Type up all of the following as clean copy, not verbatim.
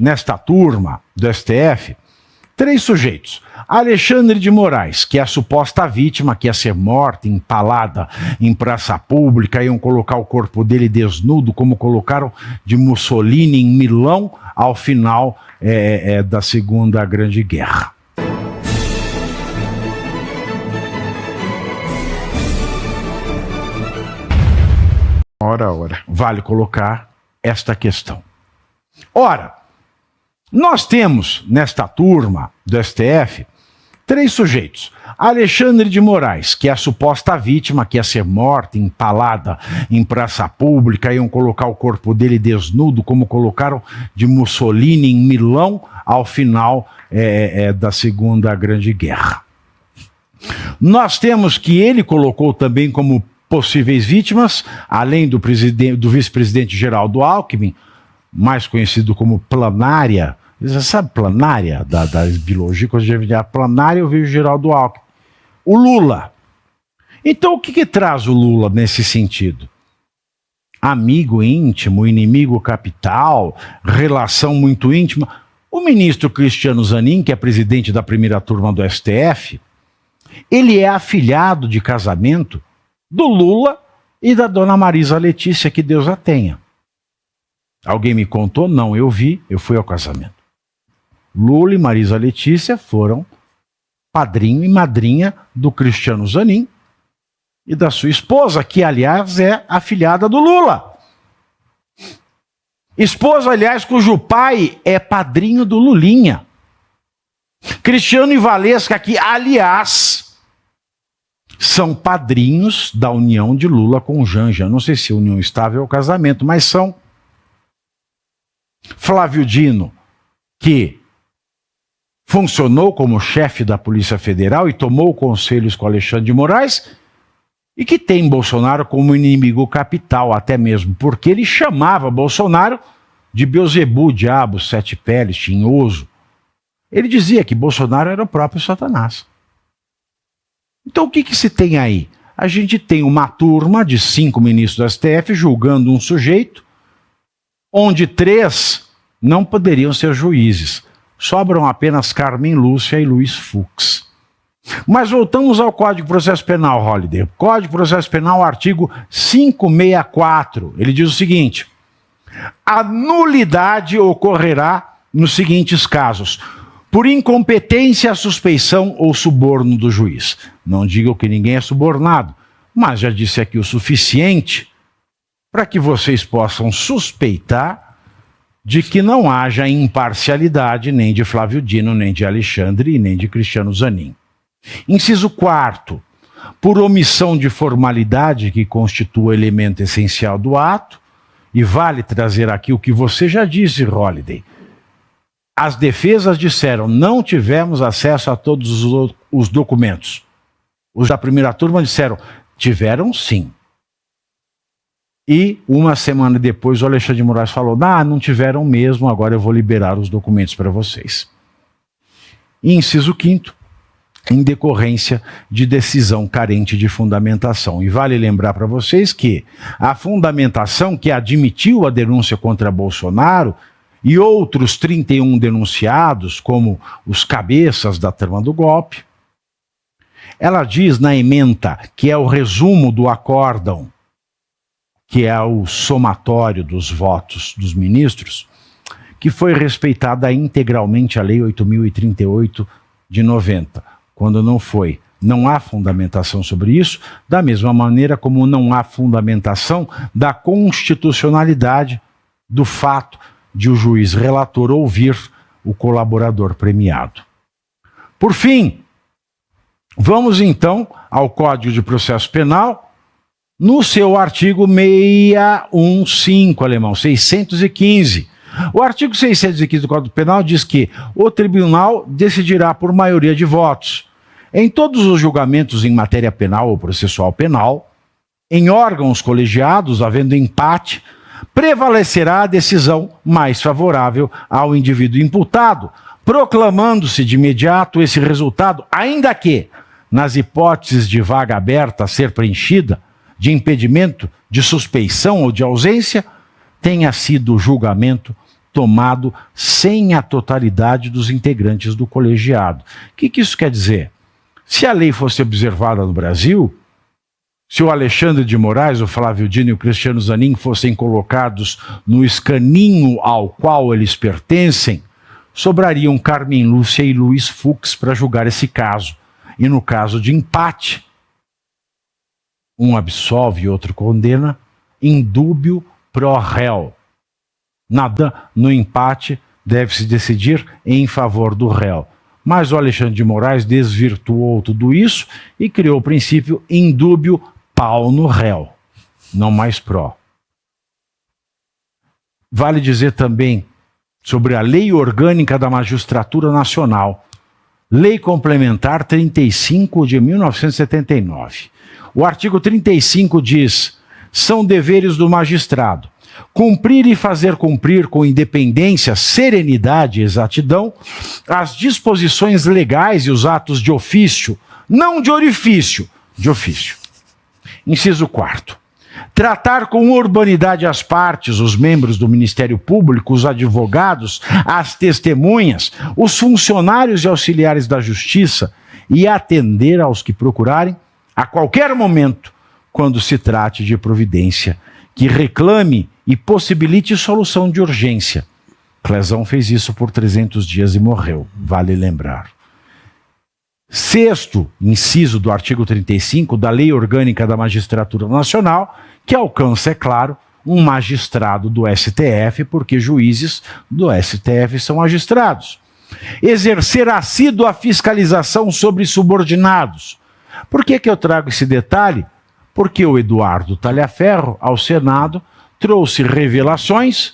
nesta turma do STF, 3 sujeitos. Alexandre de Moraes, que é a suposta vítima, que ia ser morta, empalada em praça pública, iam colocar o corpo dele desnudo, como colocaram de Mussolini em Milão, ao final da Segunda Grande Guerra. Ora. Vale colocar esta questão. Ora, nós temos, nesta turma do STF, 3 sujeitos. Alexandre de Moraes, que é a suposta vítima, que ia ser morta, empalada em praça pública, iam colocar o corpo dele desnudo, como colocaram de Mussolini em Milão, ao final da Segunda Grande Guerra. Nós temos que ele colocou também como possíveis vítimas, além do vice-presidente Geraldo Alckmin, mais conhecido como Planária. Você sabe Planária da biologia? Quando eu vier Planária, eu vejo Geraldo Alckmin. O Lula. Então, o que traz o Lula nesse sentido? Amigo íntimo, inimigo capital, relação muito íntima. O ministro Cristiano Zanin, que é presidente da primeira turma do STF, ele é afilhado de casamento do Lula e da dona Marisa Letícia, que Deus a tenha. Alguém me contou? Não, eu fui ao casamento. Lula e Marisa Letícia foram padrinho e madrinha do Cristiano Zanin e da sua esposa, que, aliás, é afilhada do Lula. Esposa, aliás, cujo pai é padrinho do Lulinha. Cristiano e Valesca, que, aliás, são padrinhos da união de Lula com Janja. Não sei se a união estável é o casamento, mas são. Flávio Dino, que funcionou como chefe da Polícia Federal e tomou conselhos com Alexandre de Moraes, e que tem Bolsonaro como inimigo capital, até mesmo porque ele chamava Bolsonaro de Beelzebu, diabo, sete peles, tinhoso. Ele dizia que Bolsonaro era o próprio Satanás. Então o que se tem aí? A gente tem uma turma de 5 ministros do STF julgando um sujeito, onde 3 não poderiam ser juízes. Sobram apenas Carmen Lúcia e Luiz Fux. Mas voltamos ao Código de Processo Penal, Holliday. Código de Processo Penal, artigo 564. Ele diz o seguinte: a nulidade ocorrerá nos seguintes casos: por incompetência, suspeição ou suborno do juiz. Não digam que ninguém é subornado, mas já disse aqui o suficiente para que vocês possam suspeitar de que não haja imparcialidade nem de Flávio Dino, nem de Alexandre e nem de Cristiano Zanin. Inciso 4º, por omissão de formalidade que constitua elemento essencial do ato, e vale trazer aqui o que você já disse, Holliday. As defesas disseram: não tivemos acesso a todos os documentos. Os da primeira turma disseram: tiveram sim. E uma semana depois o Alexandre de Moraes falou: não tiveram mesmo, agora eu vou liberar os documentos para vocês. E inciso 5º, em decorrência de decisão carente de fundamentação. E vale lembrar para vocês que a fundamentação que admitiu a denúncia contra Bolsonaro e outros 31 denunciados, como os cabeças da trama do golpe, ela diz na ementa, que é o resumo do acórdão, que é o somatório dos votos dos ministros, que foi respeitada integralmente a Lei 8.038 de 90. Quando não foi, não há fundamentação sobre isso, da mesma maneira como não há fundamentação da constitucionalidade do fato de o juiz relator ouvir o colaborador premiado. Por fim, vamos então ao Código de Processo Penal, no seu artigo 615, alemão, 615. O artigo 615 do Código Penal diz que o tribunal decidirá por maioria de votos em todos os julgamentos em matéria penal ou processual penal, em órgãos colegiados, havendo empate, prevalecerá a decisão mais favorável ao indivíduo imputado, proclamando-se de imediato esse resultado, ainda que, nas hipóteses de vaga aberta a ser preenchida, de impedimento, de suspeição ou de ausência, tenha sido o julgamento tomado sem a totalidade dos integrantes do colegiado. O que isso quer dizer? Se a lei fosse observada no Brasil, se o Alexandre de Moraes, o Flávio Dino e o Cristiano Zanin fossem colocados no escaninho ao qual eles pertencem, sobrariam Carmen Lúcia e Luiz Fux para julgar esse caso. E no caso de empate, um absolve e outro condena, indúbio pro réu. Nada no empate deve-se decidir em favor do réu. Mas o Alexandre de Moraes desvirtuou tudo isso e criou o princípio indúbio pau no réu, não mais pró. Vale dizer também sobre a Lei Orgânica da Magistratura Nacional, Lei Complementar 35 de 1979. O artigo 35 diz: são deveres do magistrado cumprir e fazer cumprir com independência, serenidade e exatidão as disposições legais e os atos de ofício, não de orifício, de ofício. Inciso 4º. Tratar com urbanidade as partes, os membros do Ministério Público, os advogados, as testemunhas, os funcionários e auxiliares da Justiça e atender aos que procurarem, a qualquer momento, quando se trate de providência que reclame e possibilite solução de urgência. Clesão fez isso por 300 dias e morreu, vale lembrar. 6º inciso do artigo 35 da Lei Orgânica da Magistratura Nacional, que alcança, é claro, um magistrado do STF, porque juízes do STF são magistrados. Exercer assídua fiscalização sobre subordinados. Por que eu trago esse detalhe? Porque o Eduardo Talhaferro, ao Senado, trouxe revelações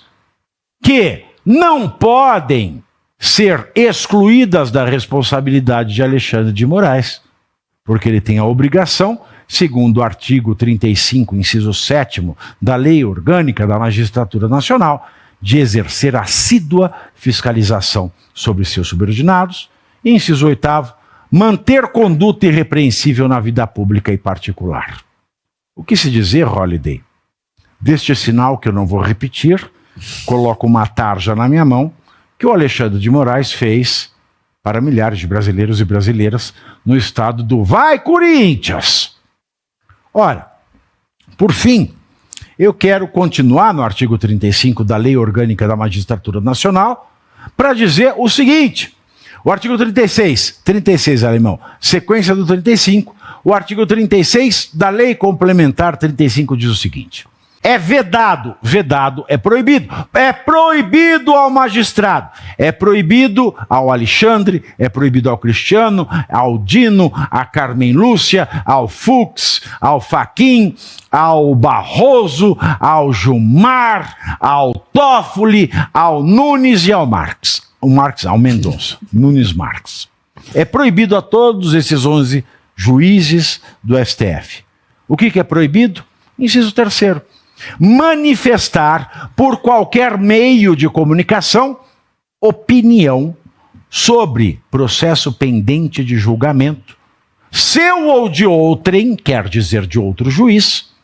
que não podem ser excluídas da responsabilidade de Alexandre de Moraes, porque ele tem a obrigação, segundo o artigo 35, inciso 7º da Lei Orgânica da Magistratura Nacional, de exercer assídua fiscalização sobre seus subordinados. E, inciso 8º, manter conduta irrepreensível na vida pública e particular. O que se dizer, Holliday? Deste sinal que eu não vou repetir, coloco uma tarja na minha mão, que o Alexandre de Moraes fez para milhares de brasileiros e brasileiras no estado do Vai Corinthians! Ora, por fim, eu quero continuar no artigo 35 da Lei Orgânica da Magistratura Nacional para dizer o seguinte: o artigo 36 alemão, sequência do 35, o artigo 36 da Lei Complementar 35 diz o seguinte: é vedado é proibido ao magistrado, é proibido ao Alexandre, é proibido ao Cristiano, ao Dino, a Carmen Lúcia, ao Fux, ao Fachin, ao Barroso, ao Gilmar, ao Toffoli, ao Nunes e ao Marx. Ao Mendonça, Nunes Marx. É proibido a todos esses 11 juízes do STF. O que é proibido? Inciso 3º. Manifestar por qualquer meio de comunicação opinião sobre processo pendente de julgamento, seu ou de outrem, quer dizer de outro juiz,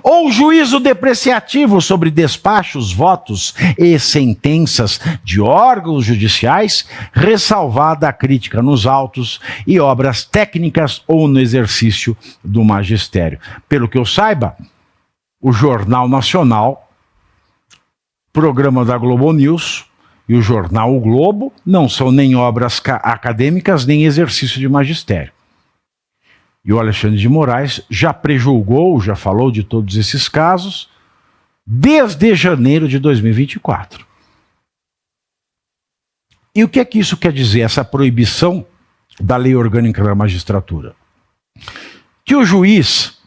ou juízo depreciativo sobre despachos, votos e sentenças de órgãos judiciais, ressalvada a crítica nos autos e obras técnicas ou no exercício do magistério. Pelo que eu saiba, o Jornal Nacional, programa da Globo News e o jornal O Globo não são nem obras acadêmicas nem exercício de magistério. E o Alexandre de Moraes já prejulgou, já falou de todos esses casos desde janeiro de 2024. E o que é que isso quer dizer, essa proibição da Lei Orgânica da Magistratura? Que o juiz,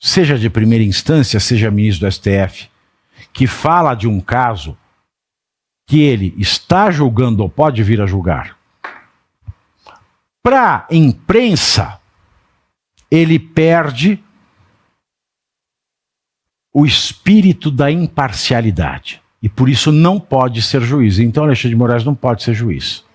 seja de primeira instância, seja ministro do STF, que fala de um caso que ele está julgando ou pode vir a julgar, para a imprensa, ele perde o espírito da imparcialidade. E por isso não pode ser juiz. Então Alexandre de Moraes não pode ser juiz.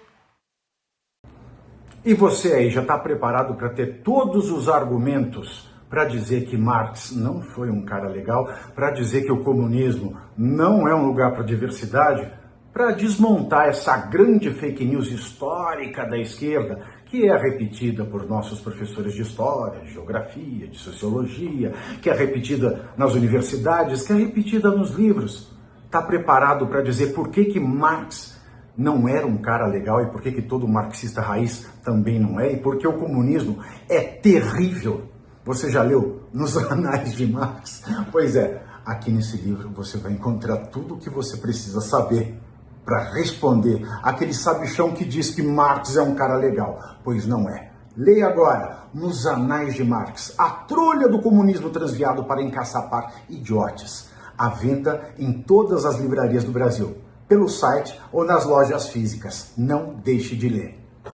E você aí já está preparado para ter todos os argumentos para dizer que Marx não foi um cara legal, para dizer que o comunismo não é um lugar para diversidade, para desmontar essa grande fake news histórica da esquerda, que é repetida por nossos professores de história, de geografia, de sociologia, que é repetida nas universidades, que é repetida nos livros. Está preparado para dizer por que Marx não era um cara legal e por que todo marxista raiz também não é, e porque o comunismo é terrível. Você já leu nos Anais de Marx? Pois é, aqui nesse livro você vai encontrar tudo o que você precisa saber para responder aquele sabichão que diz que Marx é um cara legal, pois não é. Leia agora, nos Anais de Marx, a trolha do comunismo transviado para encaçapar idiotes. À venda em todas as livrarias do Brasil, pelo site ou nas lojas físicas. Não deixe de ler.